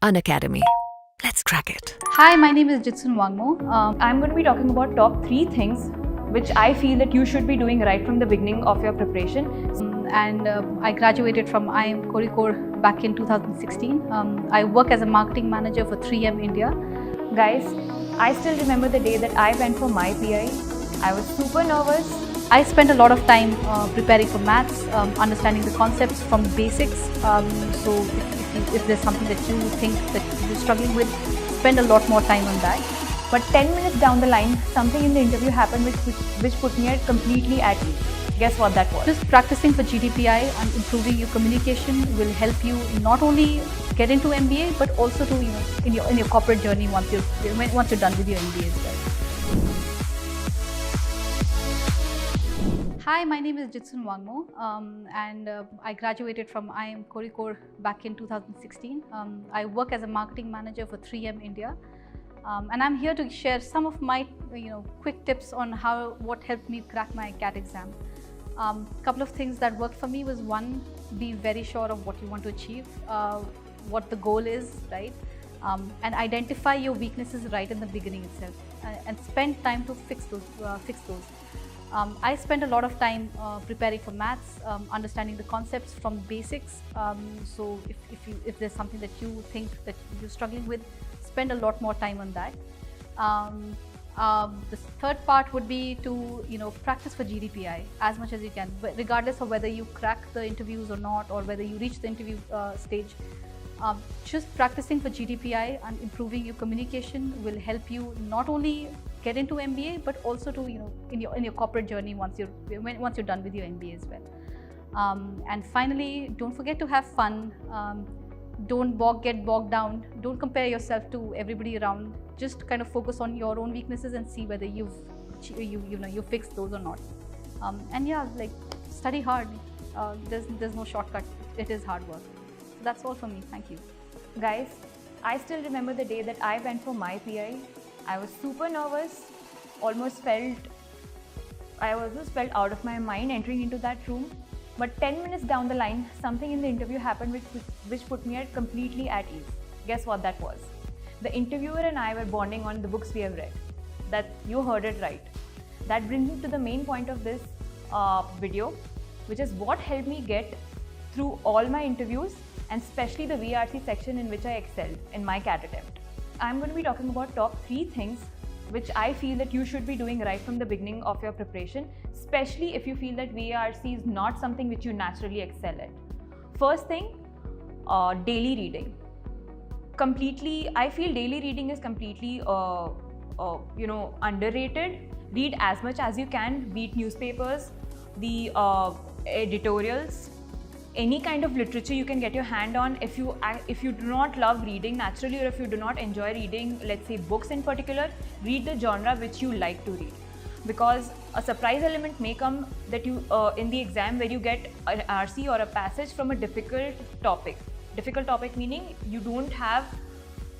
Unacademy. Let's crack it. Hi, my name is Jitsun Wangmo. I'm going to be talking about top 3 things which I feel that you should be doing right from the beginning of your preparation. I graduated from IIM Kozhikode back in 2016. I work as a marketing manager for 3M India. Guys, I still remember the day that I went for my PI. I was super nervous. I spent a lot of time preparing for maths, understanding the concepts from basics. So if there's something that you think that you're struggling with, spend a lot more time on that. But 10 minutes down the line, something in the interview happened which put me completely at ease. Guess what that was? Just practicing for GDPI and improving your communication will help you not only get into MBA, but also to in your corporate journey once you're done with your MBA as well. Hi, my name is Jitsun Wangmo, I graduated from IIM Kozhikode back in 2016. I work as a marketing manager for 3M India, and I'm here to share some of my quick tips on what helped me crack my CAT exam. Couple of things that worked for me was, one, be very sure of what you want to achieve, what the goal is, right? And identify your weaknesses right in the beginning itself, and spend time to fix those. I spent a lot of time preparing for maths, understanding the concepts from basics. So if there's something that you think that you're struggling with, spend a lot more time on that. The third part would be to practice for GDPI as much as you can, regardless of whether you crack the interviews or not, or whether you reach the interview stage. Just practicing for GDPI and improving your communication will help you not only get into MBA, but also to in your corporate journey once you're done with your MBA as well. And finally, don't forget to have fun. Don't get bogged down. Don't compare yourself to everybody around. Just kind of focus on your own weaknesses and see whether you fixed those or not. And yeah, study hard. There's no shortcut. It is hard work. So that's all from me. Thank you. Guys, I still remember the day that I went for my PI. I was super nervous, I almost felt out of my mind entering into that room. But 10 minutes down the line, something in the interview happened which put me completely at ease. Guess what that was? The interviewer and I were bonding on the books we have read. That you heard it right. That brings me to the main point of this video, which is what helped me get through all my interviews, and especially the VARC section in which I excelled in my CAT attempt. I'm going to be talking about top 3 things which I feel that you should be doing right from the beginning of your preparation, especially if you feel that VARC is not something which you naturally excel at. First thing, daily reading. I feel daily reading is completely underrated. Read as much as you can. Read newspapers, the editorials, any kind of literature you can get your hand on. If you do not love reading naturally, or if you do not enjoy reading, let's say books in particular, read the genre which you like to read, because a surprise element may come that you in the exam where you get an RC or a passage from a difficult topic meaning you don't have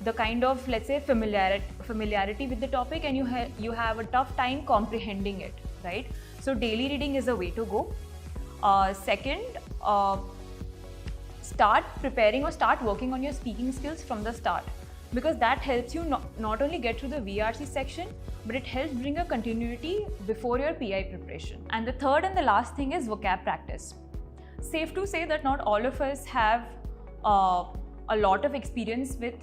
the kind of, let's say, familiarity with the topic, and you have a tough time comprehending it, right? So daily reading is a way to go. Second, start preparing or start working on your speaking skills from the start, because that helps you not only get through the VARC section, but it helps bring a continuity before your PI preparation. And the third and the last thing is vocab practice. Safe to say that not all of us have a lot of experience with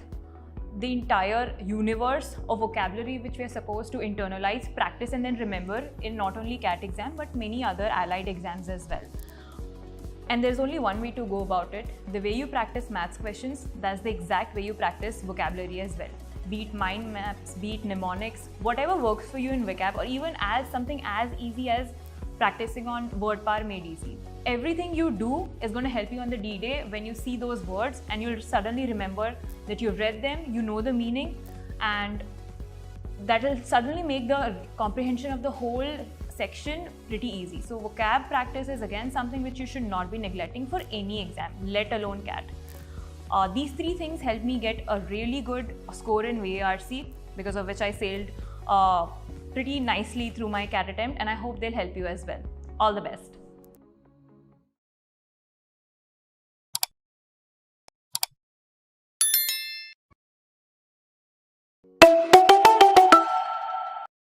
the entire universe of vocabulary which we are supposed to internalize, practice, and then remember in not only CAT exam but many other allied exams as well. And there's only one way to go about it. The way you practice maths questions, that's the exact way you practice vocabulary as well. Be it mind maps, be it mnemonics, whatever works for you in vocab, or even as something as easy as practicing on word power made easy. Everything you do is going to help you on the D-Day when you see those words, and you'll suddenly remember that you've read them, you know the meaning, and that will suddenly make the comprehension of the whole section pretty easy. So vocab practice is again something which you should not be neglecting for any exam, let alone CAT. These 3 things helped me get a really good score in VARC, because of which I sailed pretty nicely through my CAT attempt, and I hope they'll help you as well. All the best.